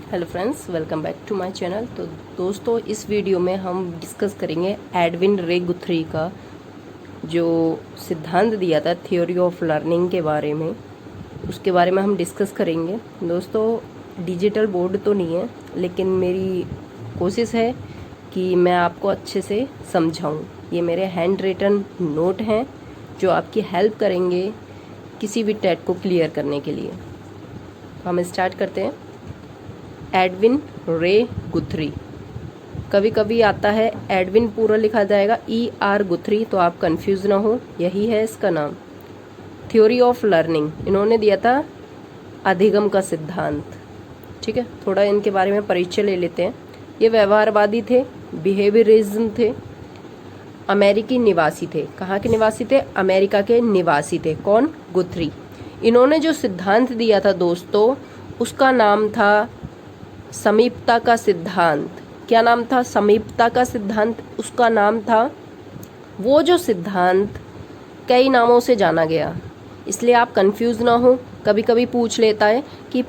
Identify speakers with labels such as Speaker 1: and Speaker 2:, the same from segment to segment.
Speaker 1: Hello friends, welcome back to my channel. तो दोस्तों, इस वीडियो में हम डिस्कस करेंगे एडविन रे गुथ्री का जो सिद्धांत दिया था थ्योरी ऑफ लर्निंग के बारे में, उसके बारे में हम डिस्कस करेंगे। दोस्तों, डिजिटल बोर्ड तो नहीं है, लेकिन मेरी कोशिश है कि मैं आपको अच्छे से समझाऊं। ये मेरे हैंड रिटन नोट हैं जो आपकी हेल्प करेंगे किसी भी टेट को क्लियर करने के लिए। तो हम स्टार्ट करते हैं। एडविन रे गुथ्री, कभी कभी आता है एडविन पूरा लिखा जाएगा ER गुथ्री, तो आप कंफ्यूज ना हो, यही है इसका नाम। थ्योरी ऑफ लर्निंग इन्होंने दिया था अधिगम का सिद्धांत। ठीक है, थोड़ा इनके बारे में परिचय ले लेते हैं। ये व्यवहारवादी थे, बिहेवियरिज्म थे, अमेरिकी निवासी थे। कहाँ के निवासी थे? अमेरिका के निवासी थे। कौन? गुथ्री। इन्होंने जो सिद्धांत दिया था दोस्तों, उसका नाम था समीपता का सिद्धांत। क्या नाम था? समीपता का सिद्धांत उसका नाम था। वो जो सिद्धांत कई नामों से जाना गया, इसलिए आप कंफ्यूज ना हो। कभी कभी पूछ लेता है कि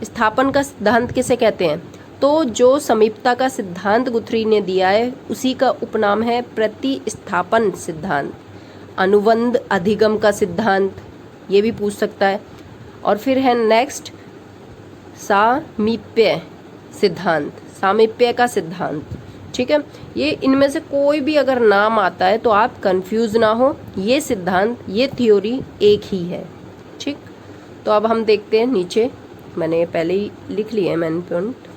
Speaker 1: स्थापन का सिद्धांत किसे कहते हैं? तो जो समीपता का सिद्धांत गुथ्री ने दिया है, उसी का उपनाम है प्रतिस्थापन सिद्धांत। अनुबंध अधिगम का सिद्धांत, ये भी पूछ सकता है। और फिर है नेक्स्ट सामीप्य सिद्धांत, सामीप्य का सिद्धांत। ठीक है, ये इनमें से कोई भी अगर नाम आता है तो आप कंफ्यूज ना हो, ये सिद्धांत, ये थ्योरी एक ही है। ठीक, तो अब हम देखते हैं नीचे। मैंने पहले ही लिख लिया है मैन पॉइंट।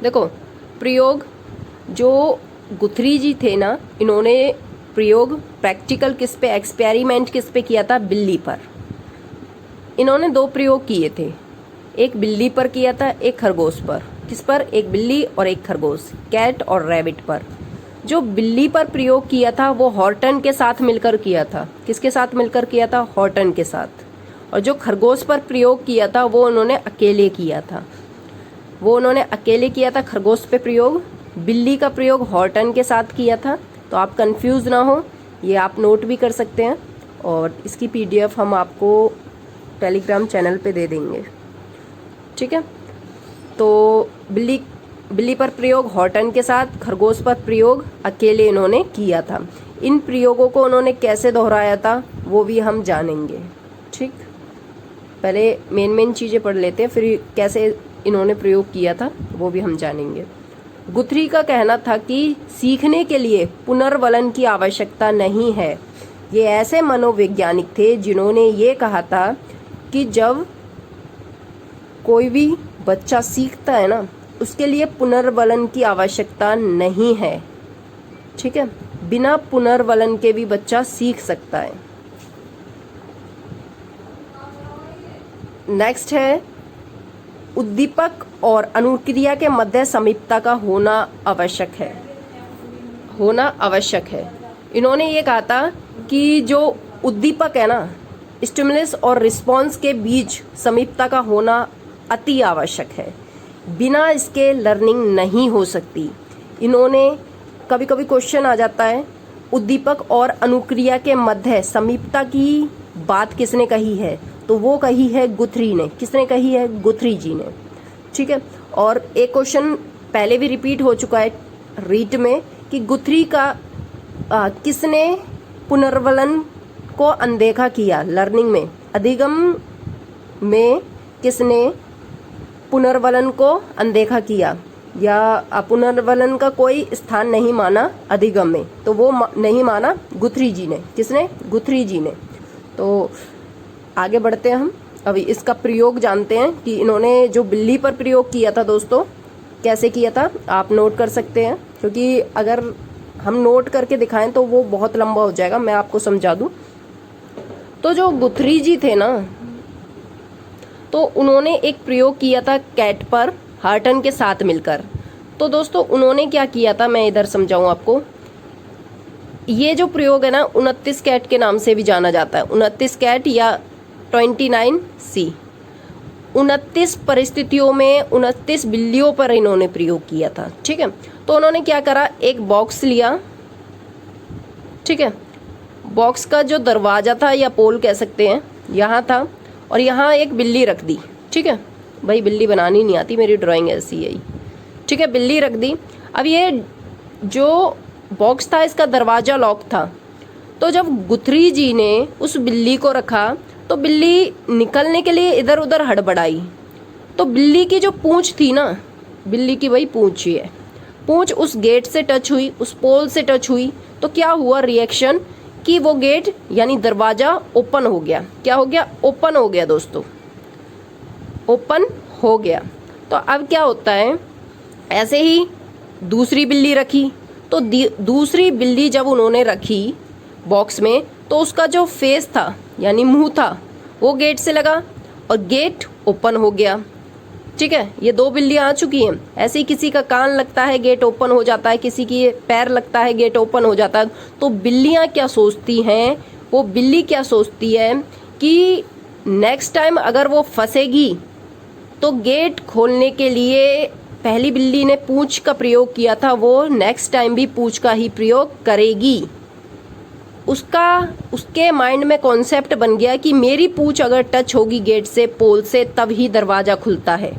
Speaker 1: देखो, प्रयोग जो गुथ्री जी थे ना, इन्होंने प्रयोग प्रैक्टिकल किस पे, एक्सपेरिमेंट किस पे किया था? बिल्ली पर। इन्होंने दो प्रयोग किए थे, एक बिल्ली पर किया था, एक खरगोश पर। किस पर? एक बिल्ली और एक खरगोश, कैट और रैबिट पर। जो बिल्ली पर प्रयोग किया था वो हॉर्टन के साथ मिलकर किया था। किसके साथ मिलकर किया था? हॉर्टन के साथ। और जो खरगोश पर प्रयोग किया था वो उन्होंने अकेले किया था। खरगोश पे प्रयोग। बिल्ली का प्रयोग हॉर्टन के साथ किया था। तो आप कंफ्यूज ना हो, ये आप नोट भी कर सकते हैं, और इसकी PDF हम आपको टेलीग्राम चैनल पे दे देंगे। ठीक है, तो बिल्ली पर प्रयोग हॉर्टन के साथ, खरगोश पर प्रयोग अकेले इन्होंने किया था। इन प्रयोगों को उन्होंने कैसे दोहराया था वो भी हम जानेंगे। ठीक, पहले मेन चीज़ें पढ़ लेते हैं, फिर कैसे इन्होंने प्रयोग किया था वो भी हम जानेंगे। गुथ्री का कहना था कि सीखने के लिए पुनर्वलन की आवश्यकता नहीं है। ये ऐसे मनोवैज्ञानिक थे जिन्होंने ये कहा था कि जब कोई भी बच्चा सीखता है ना, उसके लिए पुनर्वलन की आवश्यकता नहीं है। ठीक है, बिना पुनर्वलन के भी बच्चा सीख सकता है। नेक्स्ट है उद्दीपक और अनुक्रिया के मध्य समीपता का होना आवश्यक है। इन्होंने ये कहा था कि जो उद्दीपक है ना, स्टिमुलस और रिस्पॉन्स के बीच समीपता का होना अति आवश्यक है। बिना इसके लर्निंग नहीं हो सकती। इन्होंने, कभी कभी क्वेश्चन आ जाता है, उद्दीपक और अनुक्रिया के मध्य समीपता की बात किसने कही है? तो वो कही है गुथ्री ने। किसने कही है? गुथ्री जी ने। ठीक है, और एक क्वेश्चन पहले भी रिपीट हो चुका है रीट में कि गुथ्री का किसने पुनर्वलन को अनदेखा किया? लर्निंग में, अधिगम में किसने पुनर्वलन को अनदेखा किया या पुनर्वलन का कोई स्थान नहीं माना अधिगम में? तो वो नहीं माना गुथ्री जी ने। किसने? गुथ्री जी ने। तो आगे बढ़ते हैं हम। अभी इसका प्रयोग जानते हैं कि इन्होंने जो बिल्ली पर प्रयोग किया था दोस्तों, कैसे किया था आप नोट कर सकते हैं, क्योंकि अगर हम नोट करके दिखाएं तो वो बहुत लंबा हो जाएगा। मैं आपको समझा दूं। तो जो गुथ्री जी थे ना, तो उन्होंने एक प्रयोग किया था कैट पर हॉर्टन के साथ मिलकर। तो दोस्तों, उन्होंने क्या किया था, मैं इधर समझाऊं आपको। ये जो प्रयोग है ना, 29 कैट के नाम से भी जाना जाता है। 29 कैट या 29C। 29 परिस्थितियों में 29 बिल्लियों पर इन्होंने प्रयोग किया था। ठीक है, तो उन्होंने क्या करा, एक बॉक्स लिया। ठीक है, बॉक्स का जो दरवाजा था या पोल कह सकते हैं, यहाँ था, और यहाँ एक बिल्ली रख दी, ठीक है भाई, बिल्ली बनानी नहीं आती, मेरी ड्राइंग ऐसी है, ठीक है, बिल्ली रख दी। अब ये जो बॉक्स था इसका दरवाज़ा लॉक था, तो जब गुथरी जी ने उस बिल्ली को रखा तो बिल्ली निकलने के लिए इधर उधर हड़बड़ाई, तो बिल्ली की जो पूंछ थी ना, बिल्ली की वही पूंछ ही है, पूंछ उस गेट से टच हुई, उस पोल से टच हुई, तो क्या हुआ रिएक्शन कि वो गेट यानी दरवाज़ा ओपन हो गया। क्या हो गया? ओपन हो गया दोस्तों, ओपन हो गया। तो अब क्या होता है, ऐसे ही दूसरी बिल्ली रखी, तो दूसरी बिल्ली जब उन्होंने रखी बॉक्स में, तो उसका जो फेस था यानी मुंह था वो गेट से लगा और गेट ओपन हो गया, ठीक है। ये दो बिल्लियां आ चुकी हैं। ऐसे ही किसी का कान लगता है गेट ओपन हो जाता है, किसी की पैर लगता है गेट ओपन हो जाता है। तो बिल्लियां क्या सोचती हैं, वो बिल्ली क्या सोचती है कि नेक्स्ट टाइम अगर वो फंसेगी तो गेट खोलने के लिए पहली बिल्ली ने पूंछ का प्रयोग किया था, वो नेक्स्ट टाइम भी पूंछ का ही प्रयोग करेगी। उसके माइंड में कॉन्सेप्ट बन गया कि मेरी पूंछ अगर टच होगी गेट से, पोल से, तब ही दरवाज़ा खुलता है।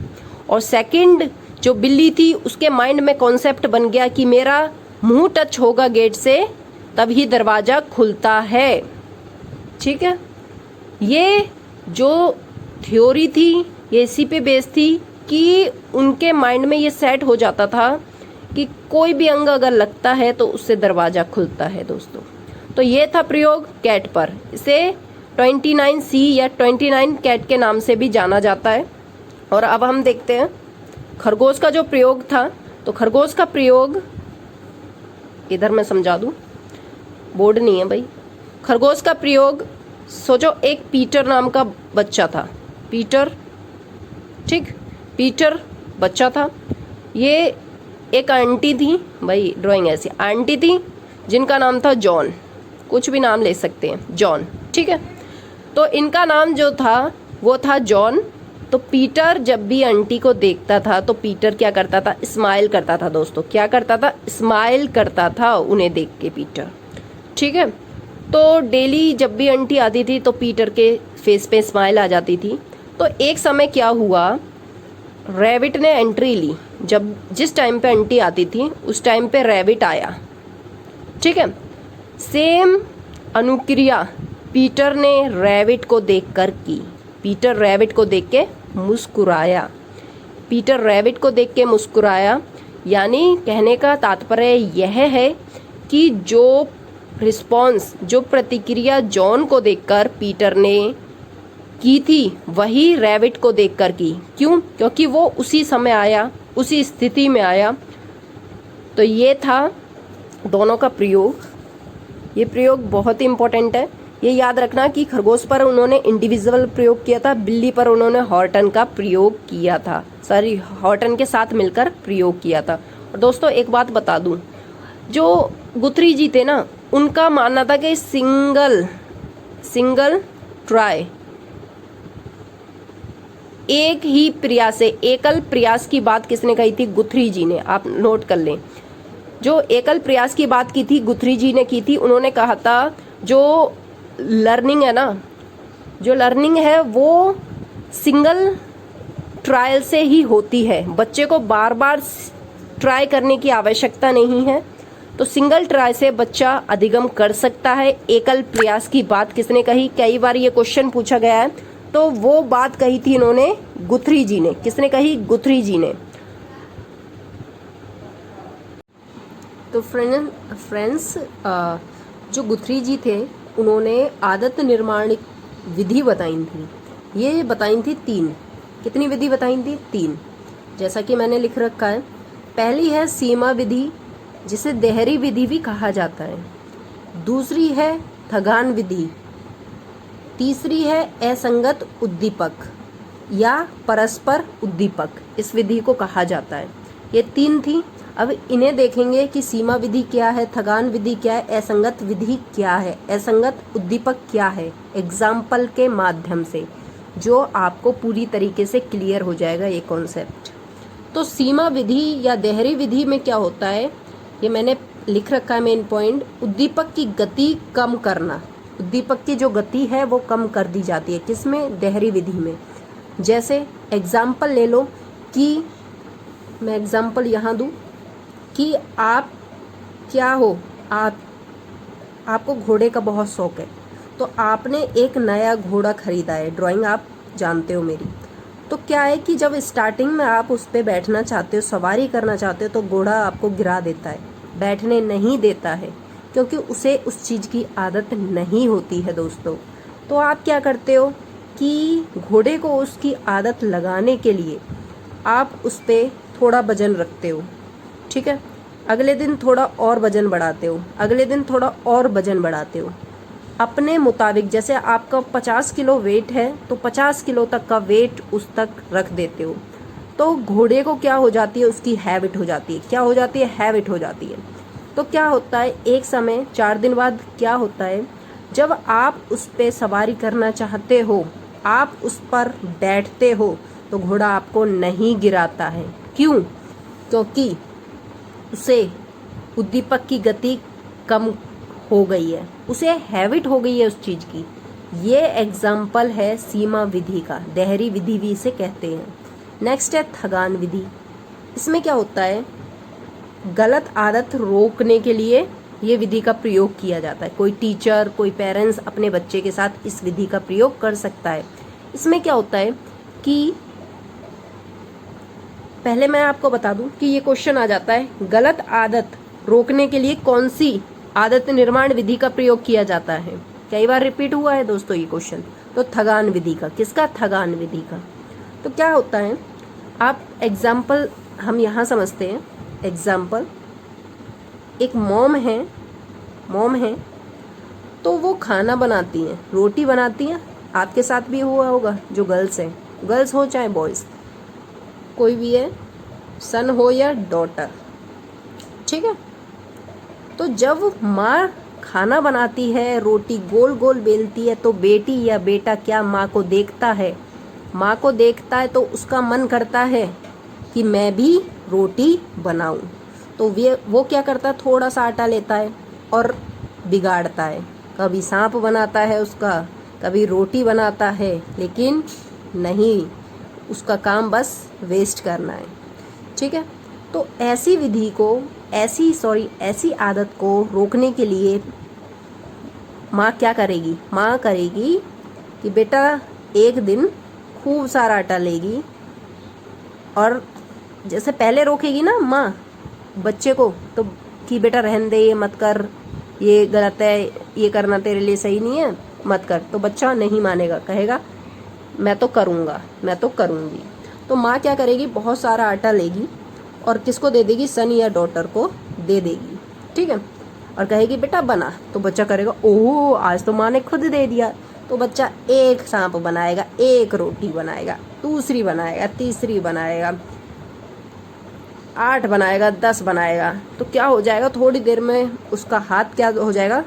Speaker 1: और सेकंड जो बिल्ली थी उसके माइंड में कॉन्सेप्ट बन गया कि मेरा मुंह टच होगा गेट से, तब ही दरवाज़ा खुलता है, ठीक है। ये जो थ्योरी थी ये इसी पे बेस थी कि उनके माइंड में ये सेट हो जाता था कि कोई भी अंग अगर लगता है तो उससे दरवाज़ा खुलता है दोस्तों। तो ये था प्रयोग कैट पर। इसे 29C या 29 कैट के नाम से भी जाना जाता है। और अब हम देखते हैं खरगोश का जो प्रयोग था। तो खरगोश का प्रयोग इधर मैं समझा दूं, बोर्ड नहीं है भाई। खरगोश का प्रयोग सोचो, एक पीटर नाम का बच्चा था, पीटर, ठीक, पीटर बच्चा था। ये एक आंटी थी भाई, ड्राइंग ऐसी, आंटी थी जिनका नाम था जॉन, कुछ भी नाम ले सकते हैं, जॉन, ठीक है। तो इनका नाम जो था वो था जॉन। तो पीटर जब भी आंटी को देखता था तो पीटर क्या करता था, स्माइल करता था दोस्तों। क्या करता था? स्माइल करता था उन्हें देख के पीटर, ठीक है। तो डेली जब भी आंटी आती थी तो पीटर के फेस पे स्माइल आ जाती थी। तो एक समय क्या हुआ, रैबिट ने एंट्री ली। जिस टाइम पे आंटी आती थी उस टाइम पे रैबिट आया, ठीक है। सेम अनुक्रिया पीटर ने रैबिट को देखकर की। पीटर रैबिट को देख के मुस्कुराया, पीटर रैबिट को देख के मुस्कुराया। यानी कहने का तात्पर्य यह है कि जो रिस्पॉन्स, जो प्रतिक्रिया जॉन को देखकर पीटर ने की थी वही रैबिट को देखकर की। क्यों? क्योंकि वो उसी समय आया, उसी स्थिति में आया। तो ये था दोनों का प्रयोग। ये प्रयोग बहुत ही इम्पोर्टेंट है। ये याद रखना कि खरगोश पर उन्होंने इंडिविजुअल प्रयोग किया था, बिल्ली पर उन्होंने हॉर्टन का प्रयोग किया था, सॉरी हॉर्टन के साथ मिलकर प्रयोग किया था। और दोस्तों एक बात बता दूं, जो गुथरी जी थे ना, उनका मानना था कि सिंगल ट्राई, एक ही प्रयास से, एकल प्रयास की बात किसने कही थी? गुथरी जी ने। आप नोट कर लें, जो एकल प्रयास की बात की थी गुथरी जी ने की थी। उन्होंने कहा था जो लर्निंग है ना, जो लर्निंग है वो सिंगल ट्रायल से ही होती है। बच्चे को बार बार ट्राई करने की आवश्यकता नहीं है। तो सिंगल ट्राई से बच्चा अधिगम कर सकता है। एकल प्रयास की बात किसने कही? कई बार ये क्वेश्चन पूछा गया है। तो वो बात कही थी इन्होंने, गुथरी जी ने। किसने कही? गुथरी जी ने। तो फ्रेंड्स जो गुथरी जी थे उन्होंने आदत निर्माण विधि बताई थी। ये बताई थी 3। कितनी विधि बताई थी? 3, जैसा कि मैंने लिख रखा है। पहली है सीमा विधि, जिसे देहरी विधि भी कहा जाता है। दूसरी है थगान विधि। तीसरी है असंगत उद्दीपक या परस्पर उद्दीपक, इस विधि को कहा जाता है। ये 3 थी। अब इन्हें देखेंगे कि सीमा विधि क्या है, थगान विधि क्या है, असंगत विधि क्या है, असंगत उद्दीपक क्या है, एग्जाम्पल के माध्यम से, जो आपको पूरी तरीके से क्लियर हो जाएगा ये कॉन्सेप्ट। तो सीमा विधि या देहरी विधि में क्या होता है, ये मैंने लिख रखा है मेन पॉइंट। उद्दीपक की गति कम करना, उद्दीपक की जो गति है वो कम कर दी जाती है। किसमें? देहरी विधि में। जैसे एग्जाम्पल ले लो कि मैं एग्जाम्पल यहाँ दूँ कि आप क्या हो, आपको घोड़े का बहुत शौक है, तो आपने एक नया घोड़ा खरीदा है। ड्राइंग आप जानते हो मेरी। तो क्या है कि जब स्टार्टिंग में आप उस पर बैठना चाहते हो, सवारी करना चाहते हो, तो घोड़ा आपको गिरा देता है, बैठने नहीं देता है, क्योंकि उसे उस चीज़ की आदत नहीं होती है दोस्तों। तो आप क्या करते हो कि घोड़े को उसकी आदत लगाने के लिए आप उस पर थोड़ा वजन रखते हो, ठीक है। अगले दिन थोड़ा और वजन बढ़ाते हो, अगले दिन थोड़ा और वजन बढ़ाते हो अपने मुताबिक। जैसे आपका 50 किलो वेट है तो 50 किलो तक का वेट उस तक रख देते हो। तो घोड़े को क्या हो जाती है, उसकी हैबिट हो जाती है। क्या हो जाती है? हैबिट हो जाती है। तो क्या होता है, एक समय 4 दिन बाद क्या होता है, जब आप उस पर सवारी करना चाहते हो, आप उस पर बैठते हो, तो घोड़ा आपको नहीं गिराता है। क्यों? क्योंकि उसे उद्दीपक की गति कम हो गई है, उसे हैबिट हो गई है उस चीज़ की। ये एग्जाम्पल है सीमा विधि का, देहरी विधि भी इसे कहते हैं। नेक्स्ट है थगान विधि। इसमें क्या होता है, गलत आदत रोकने के लिए ये विधि का प्रयोग किया जाता है। कोई टीचर, कोई पेरेंट्स अपने बच्चे के साथ इस विधि का प्रयोग कर सकता है। इसमें क्या होता है कि पहले मैं आपको बता दूं कि ये क्वेश्चन आ जाता है, गलत आदत रोकने के लिए कौन सी आदत निर्माण विधि का प्रयोग किया जाता है। कई बार रिपीट हुआ है दोस्तों ये क्वेश्चन। तो थगान विधि का। किसका? थगान विधि का। तो क्या होता है, आप एग्जाम्पल हम यहाँ समझते हैं। एग्जाम्पल, एक मॉम है तो वो खाना बनाती हैं, रोटी बनाती हैं। आपके साथ भी हुआ होगा, जो गर्ल्स हैं, गर्ल्स हो चाहे बॉयज़, कोई भी है, सन हो या डॉटर, ठीक है। तो जब माँ खाना बनाती है, रोटी गोल गोल बेलती है, तो बेटी या बेटा क्या माँ को देखता है? माँ को देखता है तो उसका मन करता है कि मैं भी रोटी बनाऊं। तो वो क्या करता है, थोड़ा सा आटा लेता है और बिगाड़ता है। कभी सांप बनाता है उसका, कभी रोटी बनाता है, लेकिन नहीं, उसका काम बस वेस्ट करना है, ठीक है। तो ऐसी विधि को, ऐसी आदत को रोकने के लिए माँ क्या करेगी? माँ करेगी कि बेटा एक दिन खूब सारा आटा लेगी, और जैसे पहले रोकेगी ना माँ बच्चे को, तो कि बेटा रहने दे, ये मत कर, ये गलत है, ये करना तेरे लिए सही नहीं है, मत कर। तो बच्चा नहीं मानेगा, कहेगा मैं तो करूँगा, मैं तो करूँगी। तो माँ क्या करेगी, बहुत सारा आटा लेगी और किसको दे देगी? सन या डॉटर को दे देगी, ठीक है। और कहेगी बेटा बना। तो बच्चा करेगा, ओह आज तो माँ ने खुद दे दिया। तो बच्चा एक सांप बनाएगा, एक रोटी बनाएगा, दूसरी बनाएगा, तीसरी बनाएगा, 8 बनाएगा, 10 बनाएगा। तो क्या हो जाएगा, थोड़ी देर में उसका हाथ क्या हो जाएगा,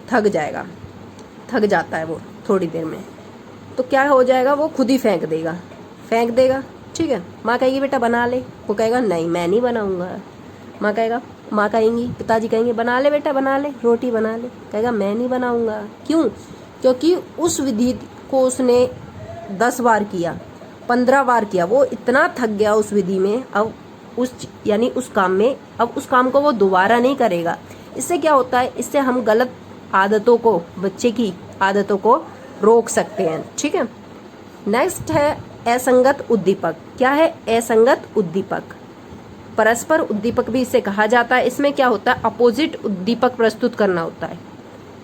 Speaker 1: थक जाएगा, थक जाता है वो थोड़ी देर में। तो क्या हो जाएगा, वो खुद ही फेंक देगा, ठीक है। माँ कहेगी बेटा बना ले, वो कहेगा नहीं मैं नहीं बनाऊंगा। माँ कहेंगी, पिताजी कहेंगे बना ले बेटा, बना ले, रोटी बना ले, कहेगा मैं नहीं बनाऊंगा। क्यों? क्योंकि उस विधि को उसने 10 बार किया, 15 बार किया, वो इतना थक गया उस विधि में, अब उस काम में, अब उस काम को वो दोबारा नहीं करेगा। इससे क्या होता है, इससे हम गलत आदतों को, बच्चे की आदतों को रोक सकते हैं, ठीक है। नेक्स्ट है असंगत उद्दीपक। क्या है असंगत उद्दीपक? परस्पर उद्दीपक भी इसे कहा जाता है। इसमें क्या होता है, अपोजिट उद्दीपक प्रस्तुत करना होता है।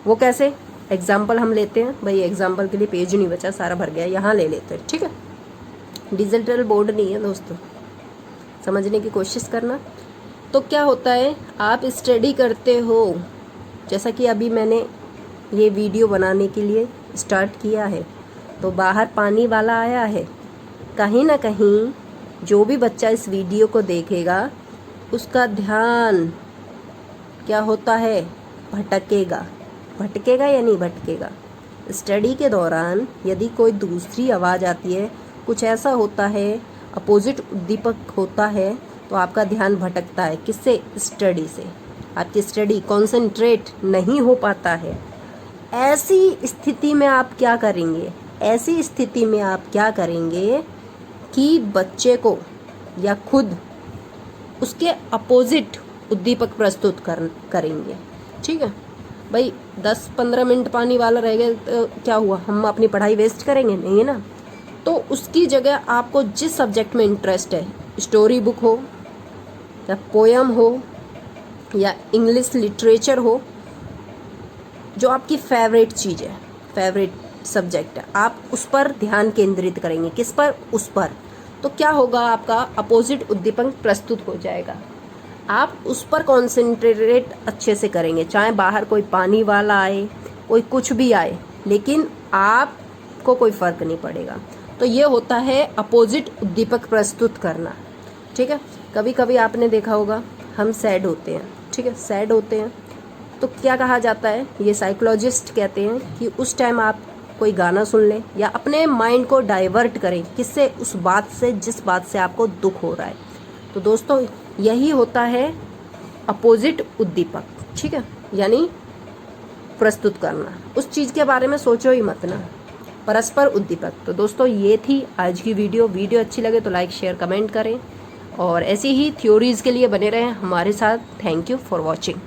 Speaker 1: वो कैसे? एग्जाम्पल हम लेते हैं, भाई एग्जाम्पल के लिए पेज नहीं बचा, सारा भर गया, यहाँ ले लेते हैं, ठीक है। डिजिटल बोर्ड नहीं है दोस्तों, समझने की कोशिश करना। तो क्या होता है, आप स्टडी करते हो, जैसा कि अभी मैंने ये वीडियो बनाने के लिए स्टार्ट किया है, तो बाहर पानी वाला आया है। कहीं ना कहीं जो भी बच्चा इस वीडियो को देखेगा, उसका ध्यान क्या होता है, भटकेगा या नहीं भटकेगा। स्टडी के दौरान यदि कोई दूसरी आवाज़ आती है, कुछ ऐसा होता है, अपोजिट उद्दीपक होता है, तो आपका ध्यान भटकता है। किससे? स्टडी से। आपकी स्टडी कॉन्सेंट्रेट नहीं हो पाता है। ऐसी स्थिति में आप क्या करेंगे, ऐसी स्थिति में आप क्या करेंगे कि बच्चे को या खुद उसके अपोजिट उद्दीपक प्रस्तुत करेंगे। ठीक है भाई, 10-15 मिनट पानी वाला रह गया तो क्या हुआ, हम अपनी पढ़ाई वेस्ट करेंगे? नहीं है ना। तो उसकी जगह आपको जिस सब्जेक्ट में इंटरेस्ट है, स्टोरी बुक हो या पोयम हो या इंग्लिश लिटरेचर हो, जो आपकी फेवरेट चीज़ है, फेवरेट सब्जेक्ट है, आप उस पर ध्यान केंद्रित करेंगे। किस पर? उस पर। तो क्या होगा, आपका अपोजिट उद्दीपक प्रस्तुत हो जाएगा। आप उस पर कॉन्सेंट्रेट अच्छे से करेंगे, चाहे बाहर कोई पानी वाला आए, कोई कुछ भी आए, लेकिन आपको कोई फर्क नहीं पड़ेगा। तो ये होता है अपोजिट उद्दीपक प्रस्तुत करना। ठीक है, कभी कभी आपने देखा होगा हम सैड होते हैं, ठीक है, सैड होते हैं तो क्या कहा जाता है, ये साइकोलॉजिस्ट कहते हैं कि उस टाइम आप कोई गाना सुन लें या अपने माइंड को डाइवर्ट करें, किससे? उस बात से जिस बात से आपको दुख हो रहा है। तो दोस्तों यही होता है अपोजिट उद्दीपक। ठीक है, यानी प्रस्तुत करना, उस चीज़ के बारे में सोचो ही मत ना, परस्पर उद्दीपक। तो दोस्तों ये थी आज की वीडियो अच्छी लगे तो लाइक शेयर कमेंट करें और ऐसी ही थ्योरीज के लिए बने रहें हमारे साथ। Thank you for watching.